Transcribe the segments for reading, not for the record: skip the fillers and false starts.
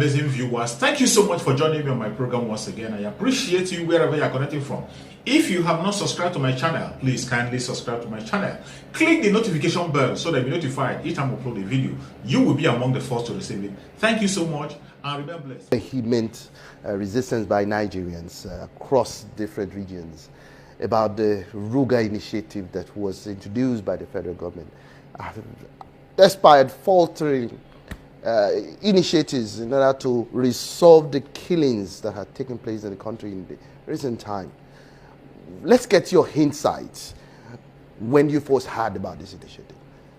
amazing viewers. Thank you so much for joining me on my program once again. I appreciate you wherever you are connecting from. If you have not subscribed to my channel, please kindly subscribe to my channel. Click the notification bell so that you'll be notified each time I upload a video. You will be among the first to receive it. Thank you so much and remain blessed. He meant resistance by Nigerians across different regions about the Ruga initiative that was introduced by the federal government. Despite faltering initiatives in order to resolve the killings that had taken place in the country in the recent time. Let's get your insights when you first heard about this initiative.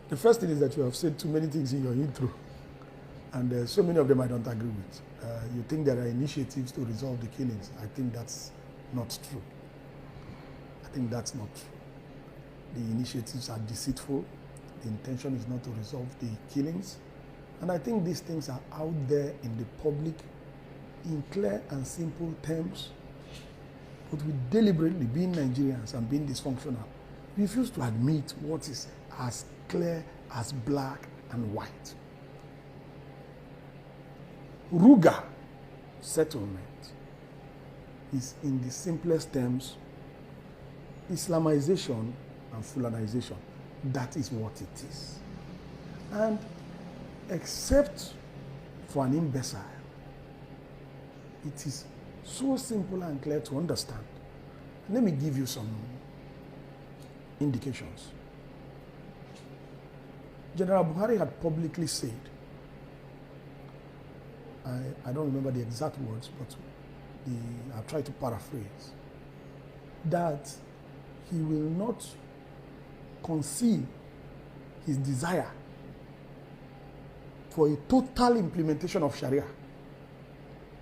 The first thing is that you have said too many things in your intro, and so many of them I don't agree with. You think there are initiatives to resolve the killings. I think that's not true. I think that's not true. The initiatives are deceitful. The intention is not to resolve the killings. And I think these things are out there in the public in clear and simple terms. But we deliberately, being Nigerians and being dysfunctional, refuse to admit what is as clear as black and white. Ruga settlement is, in the simplest terms, Islamization and Fulanization. That is what it is. And except for an imbecile, it is so simple and clear to understand. Let me give you some indications. General Buhari had publicly said, I don't remember the exact words, but I'll try to paraphrase, that he will not conceal his desire for a total implementation of Sharia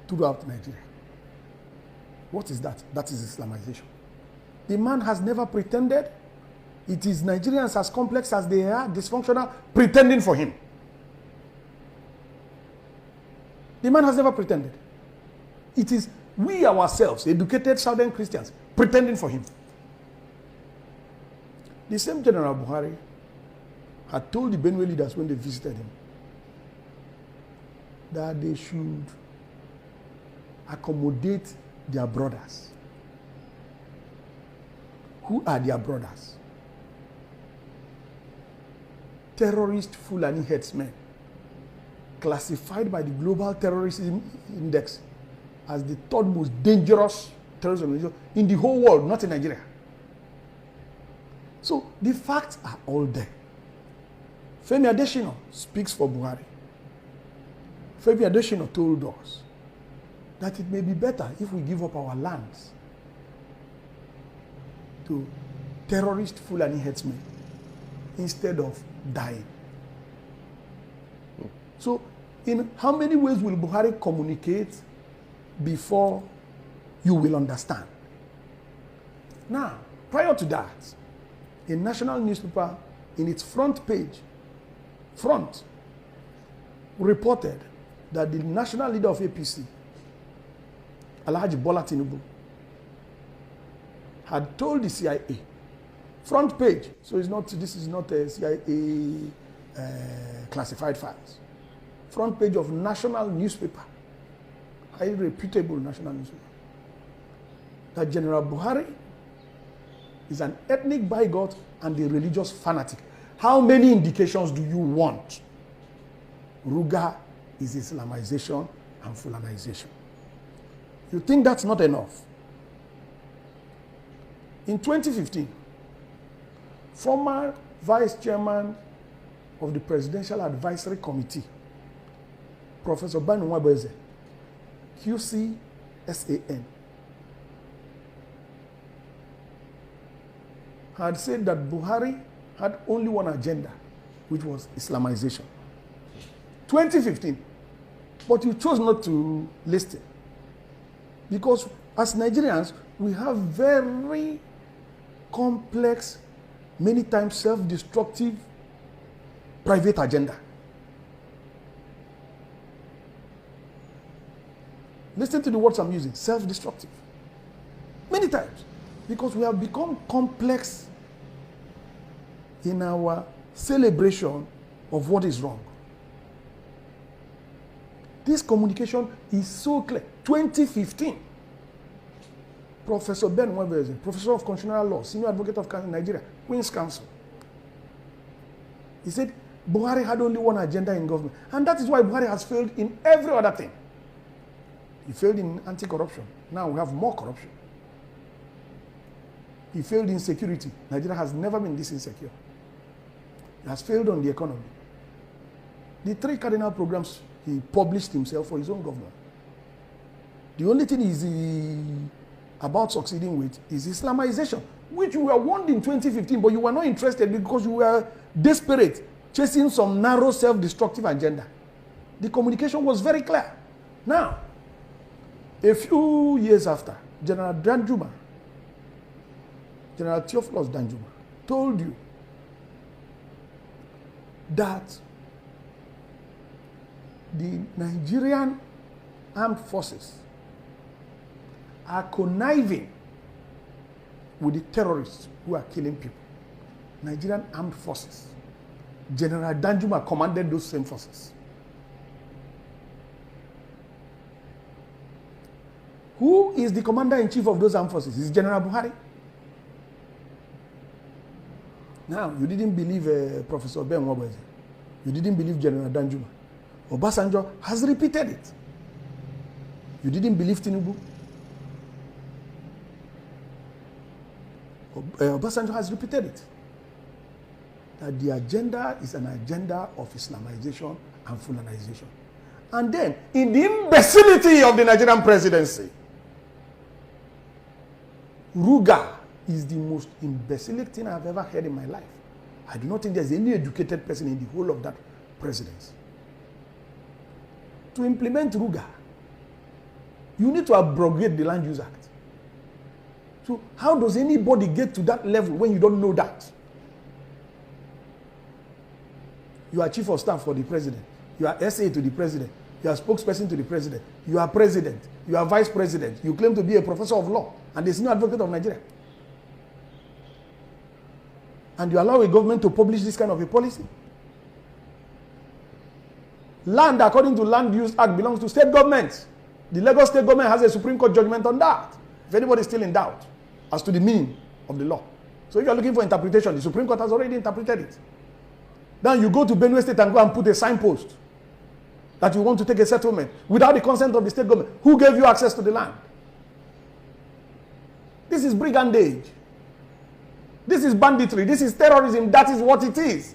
throughout Nigeria. What is that? That is Islamization. The man has never pretended. It is Nigerians as complex as they are, dysfunctional, pretending for him. The man has never pretended. It is we ourselves, educated Southern Christians, pretending for him. The same General Buhari had told the Benue leaders when they visited him that they should accommodate their brothers. Who are their brothers? Terrorist Fulani headsmen, classified by the Global Terrorism Index as the third most dangerous terrorist organization in the whole world, not in Nigeria. So the facts are all there. Femi Adesina speaks for Buhari. Femi Adesina told us that it may be better if we give up our lands to terrorist Fulani headsmen instead of dying. So, in how many ways will Buhari communicate before you will understand? Now, prior to that, a national newspaper in its front page, reported that the national leader of APC, Alhaji Bola Tinubu, had told the CIA, front page, so this is not a CIA classified files, front page of national newspaper, highly reputable national newspaper, that General Buhari is an ethnic bigot and a religious fanatic. How many indications do you want? Ruga is Islamization and Fulanization. You think that's not enough? In 2015, former vice chairman of the Presidential Advisory Committee, Professor Banu Nwabeze, QCSAN, had said that Buhari had only one agenda, which was Islamization. 2015. But you chose not to listen. Because as Nigerians, we have very complex, many times self-destructive private agenda. Listen to the words I'm using, self-destructive. Many times. Because we have become complex in our celebration of what is wrong. This communication is so clear. 2015, Professor Ben Webber, Professor of Constitutional Law, Senior Advocate of Nigeria, Queen's Counsel. He said Buhari had only one agenda in government. And that is why Buhari has failed in every other thing. He failed in anti-corruption. Now we have more corruption. He failed in security. Nigeria has never been this insecure. He has failed on the economy. The 3 cardinal programs he published himself for his own government. The only thing he's about succeeding with is Islamization, which you were warned in 2015, but you were not interested because you were desperate, chasing some narrow self-destructive agenda. The communication was very clear. Now, a few years after, General Theophilus Danjuma, told you that the Nigerian armed forces are conniving with the terrorists who are killing people. Nigerian armed forces. General Danjuma commanded those same forces. Who is the commander-in-chief of those armed forces? It's General Buhari. Now, you didn't believe Professor Ben Wabweze. You didn't believe General Danjuma. Obasanjo has repeated it. You didn't believe Tinubu. Obasanjo has repeated it. That the agenda is an agenda of Islamization and Fulanization. And then, in the imbecility of the Nigerian presidency, Ruga is the most imbecilic thing I've ever heard in my life. I do not think there's any educated person in the whole of that presidency. To implement Ruga, you need to abrogate the Land Use Act. So how does anybody get to that level when you don't know that? You are chief of staff for the president. You are SA to the president. You are spokesperson to the president. You are president. You are vice president. You claim to be a professor of law and the senior advocate of Nigeria. And you allow a government to publish this kind of a policy? Land, according to Land Use Act, belongs to state governments. The Lagos state government has a Supreme Court judgment on that. If anybody is still in doubt as to the meaning of the law. So if you are looking for interpretation, the Supreme Court has already interpreted it. Then you go to Benue State and go and put a signpost that you want to take a settlement without the consent of the state government. Who gave you access to the land? This is brigandage. This is banditry. This is terrorism. That is what it is.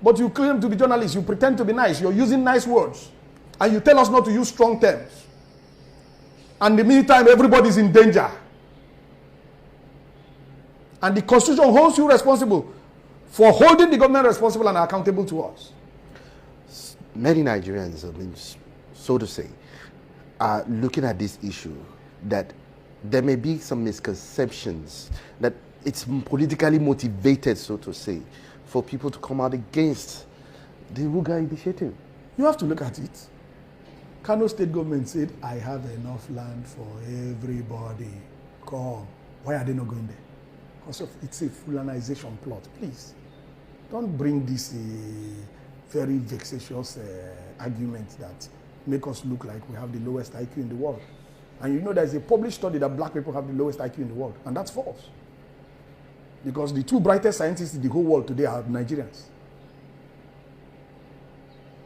But you claim to be journalists. You pretend to be nice. You're using nice words. And you tell us not to use strong terms. And in the meantime, everybody's in danger. And the Constitution holds you responsible for holding the government responsible and accountable to us. Many Nigerians, I mean, so to say, are looking at this issue that there may be some misconceptions that it's politically motivated, so to say, for people to come out against the Ruga initiative. You have to look at it. Kano state government said, I have enough land for everybody. Come. Why are they not going there? Because it's a Fulanization plot. Please, don't bring this very vexatious argument that make us look like we have the lowest IQ in the world. And you know there's a published study that black people have the lowest IQ in the world. And that's false. Because the 2 brightest scientists in the whole world today are Nigerians.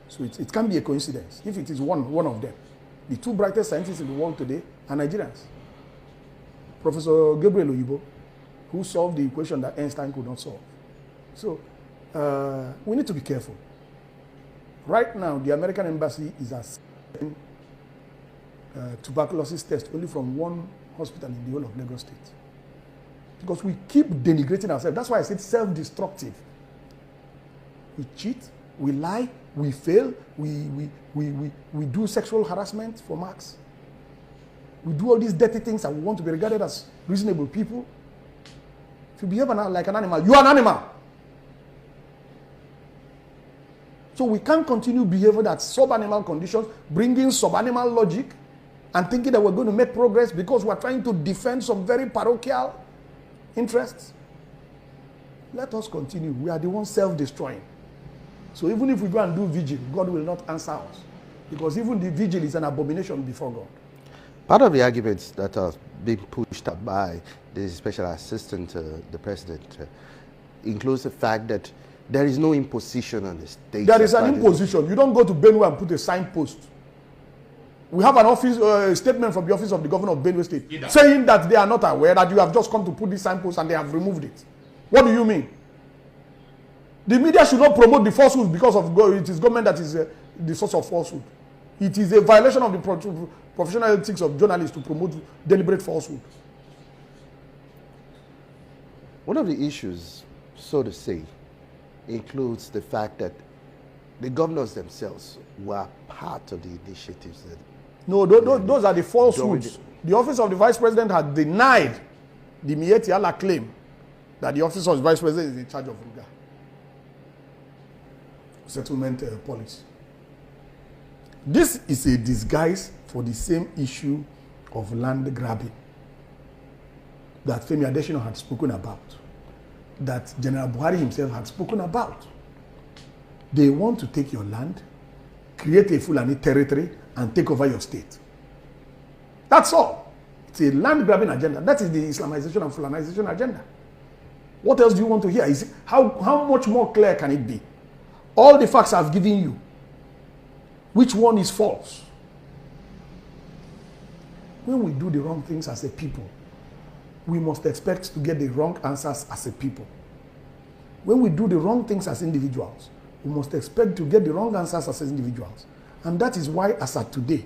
So it can't be a coincidence if it is one of them. The 2 brightest scientists in the world today are Nigerians. Professor Gabriel Oyibo, who solved the equation that Einstein could not solve. So we need to be careful. Right now, the American embassy is accepting tuberculosis test only from one hospital in the whole of Lagos State. Because we keep denigrating ourselves. That's why I said self-destructive. We cheat, we lie, we fail, we do sexual harassment for marks. We do all these dirty things and we want to be regarded as reasonable people. If you behave like an animal, you are an animal. So we can't continue behaving at sub-animal conditions, bringing sub-animal logic, and thinking that we're going to make progress because we're trying to defend some very parochial interests. Let us continue. We are the ones self-destroying. So even if we go and do vigil, God will not answer us. Because even the vigil is an abomination before God. Part of the arguments that are being pushed up by the special assistant to the president includes the fact that there is no imposition on the state. There is an imposition. You don't go to Benue and put a signpost. We have an office statement from the office of the governor of Benue State saying that they are not aware that you have just come to put this signpost and they have removed it. What do you mean? The media should not promote the falsehood because of it is government that is the source of falsehood. It is a violation of the professional ethics of journalists to promote deliberate falsehood. One of the issues, so to say, includes the fact that the governors themselves were part of the initiatives. No, those are the falsehoods. The office of the vice president had denied the Mieti Allah claim that the office of the vice president is in charge of Ruga settlement policy. This is a disguise for the same issue of land grabbing that Femi Adesina had spoken about, that General Buhari himself had spoken about. They want to take your land, create a Fulani territory, and take over your state. That's all. It's a land grabbing agenda. That is the Islamization and Fulanization agenda. What else do you want to hear? How much more clear can it be? All the facts I've given you. Which one is false? When we do the wrong things as a people, we must expect to get the wrong answers as a people. When we do the wrong things as individuals, we must expect to get the wrong answers as individuals. And that is why, as of today,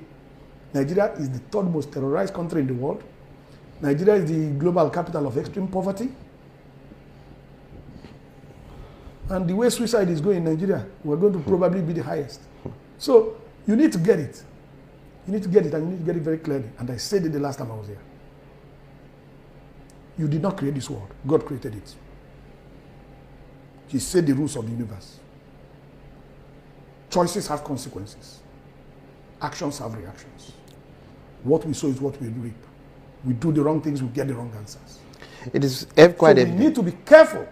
Nigeria is the third most terrorized country in the world. Nigeria is the global capital of extreme poverty. And the way suicide is going in Nigeria, we're going to probably be the highest. So you need to get it. You need to get it, and you need to get it very clearly. And I said it the last time I was here. You did not create this world. God created it. He set the rules of the universe. Choices have consequences. Actions have reactions. What we sow is what we reap. We do the wrong things, we get the wrong answers. It is quite so we need to be careful.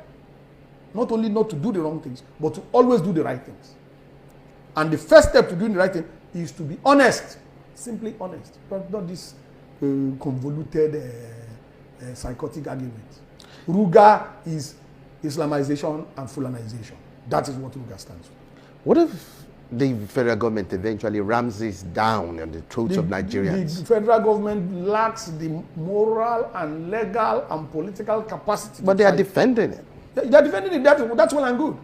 Not only not to do the wrong things, but to always do the right things. And the first step to doing the right thing is to be honest. Simply honest. But not this convoluted, psychotic argument. Ruga is Islamization and Fulanization. That is what Ruga stands for. What if the federal government eventually rams this down on the throats of Nigerians? The federal government lacks the moral and legal and political capacity. But they are defending it. They are defending it. That's well and good.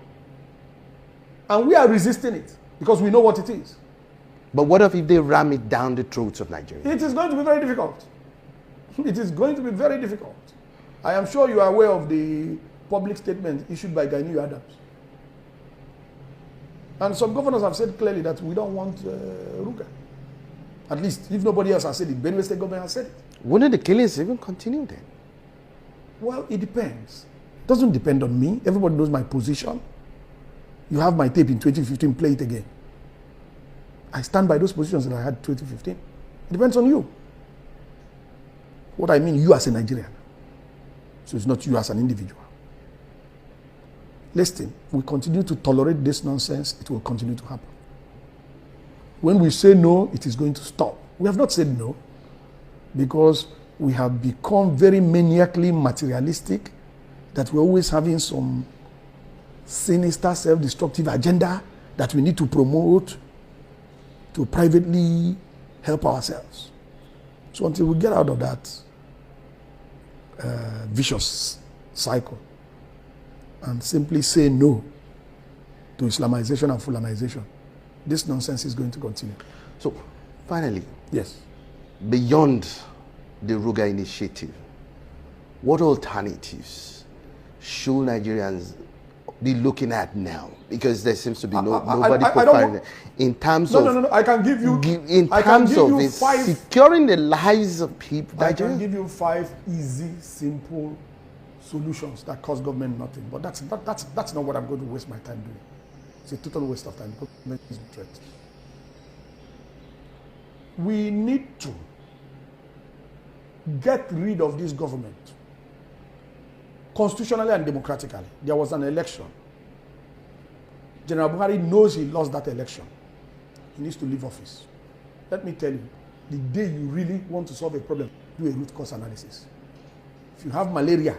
And we are resisting it because we know what it is. But what if they ram it down the throats of Nigerians? It is going to be very difficult. It is going to be very difficult. I am sure you are aware of the public statement issued by Gani Adams. And some governors have said clearly that we don't want Ruga. At least, if nobody else has said it, Benue State government has said it. Wouldn't the killings even continue then? Well, it depends. It doesn't depend on me. Everybody knows my position. You have my tape in 2015, play it again. I stand by those positions that I had in 2015. It depends on you. What I mean, you as a Nigerian. So it's not you as an individual. Listen, we continue to tolerate this nonsense, it will continue to happen. When we say no, it is going to stop. We have not said no because we have become very maniacally materialistic, that we're always having some sinister, self-destructive agenda that we need to promote to privately help ourselves. So until we get out of that vicious cycle and simply say no to Islamization and Fulanization, this nonsense is going to continue. So, finally, yes, beyond the Ruga initiative, what alternatives should Nigerians be looking at now? Because there seems to be nobody providing it. In terms of no. I can give you. In terms of securing the lives of people. I can give you 5 easy, simple solutions that cost government nothing. But that's not what I'm going to waste my time doing. It's a total waste of time. Government is a threat. We need to get rid of this government constitutionally and democratically. There was an election. General Buhari knows he lost that election. he needs to leave office. Let me tell you, the day you really want to solve a problem, do a root cause analysis. If you have malaria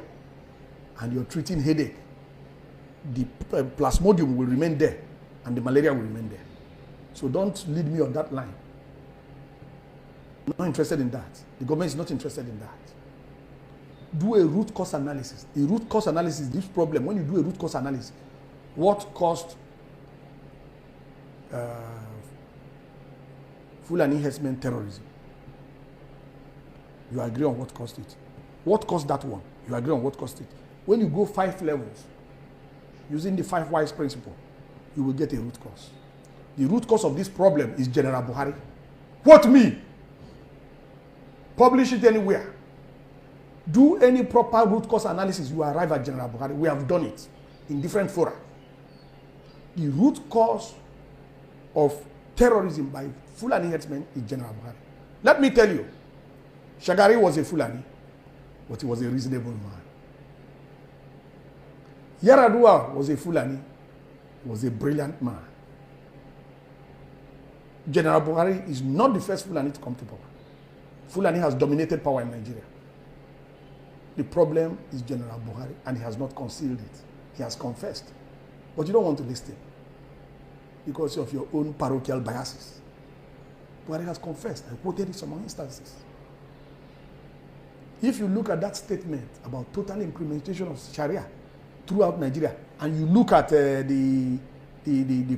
and you're treating headache, the plasmodium will remain there and the malaria will remain there. So don't lead me on that line. I'm not interested in that. The government is not interested in that. Do a root cause analysis. The root cause analysis, this problem, when you do a root cause analysis, what caused Fulani herdsmen terrorism? You agree on what caused it. What caused that one? You agree on what caused it. When you go 5 levels, using the 5 whys principle, you will get a root cause. The root cause of this problem is General Buhari. What me? Publish it anywhere. Do any proper root cause analysis, you arrive at General Buhari. We have done it in different fora. The root cause of terrorism by Fulani herdsmen is General Buhari. Let me tell you, Shagari was a Fulani, but he was a reasonable man. Yaradua was a Fulani, he was a brilliant man. General Buhari is not the first Fulani to come to power. Fulani has dominated power in Nigeria. The problem is General Buhari, and he has not concealed it. He has confessed. But you don't want to listen because of your own parochial biases. Buhari has confessed. I quoted it some instances. If you look at that statement about total implementation of Sharia throughout Nigeria, and you look at the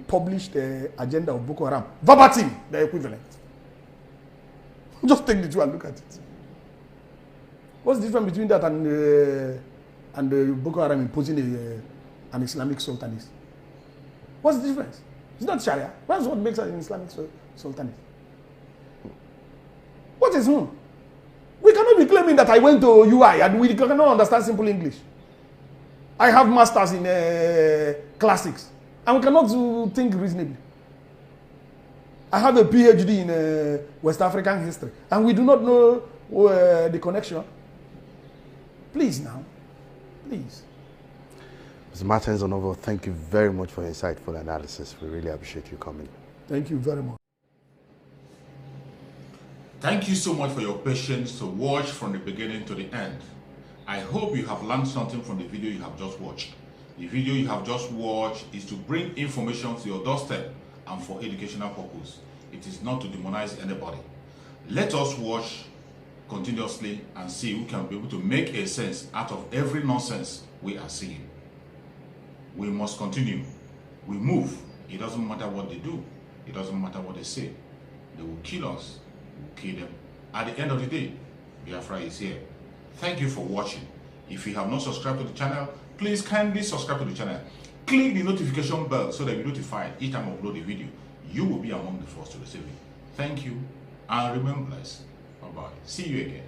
published agenda of Boko Haram, verbatim, the equivalent. Just take the two and look at it. What's the difference between that and Boko Haram imposing an Islamic sultanate? What's the difference? It's not Sharia. That's what makes it an Islamic sultanate. What is whom? We cannot be claiming that I went to UI and we cannot understand simple English. I have masters in classics and we cannot think reasonably. I have a PhD in West African history and we do not know the connection. Please now, please. Mr. Martins Onovo, thank you very much for your insightful analysis. We really appreciate you coming. Thank you very much. Thank you so much for your patience to watch from the beginning to the end. I hope you have learned something from the video you have just watched. The video you have just watched is to bring information to your doorstep and for educational purpose. It is not to demonize anybody. Let us watch continuously and see who can be able to make a sense out of every nonsense we are seeing. We must continue. We move. It doesn't matter what they do. It doesn't matter what they say. They will kill us. We will kill them. At the end of the day, Biafra is here. Thank you for watching. If you have not subscribed to the channel, please kindly subscribe to the channel. Click the notification bell so that you're notified each time I upload a video. You will be among the first to receive it. Thank you and remain blessed. Bye-bye. See you again.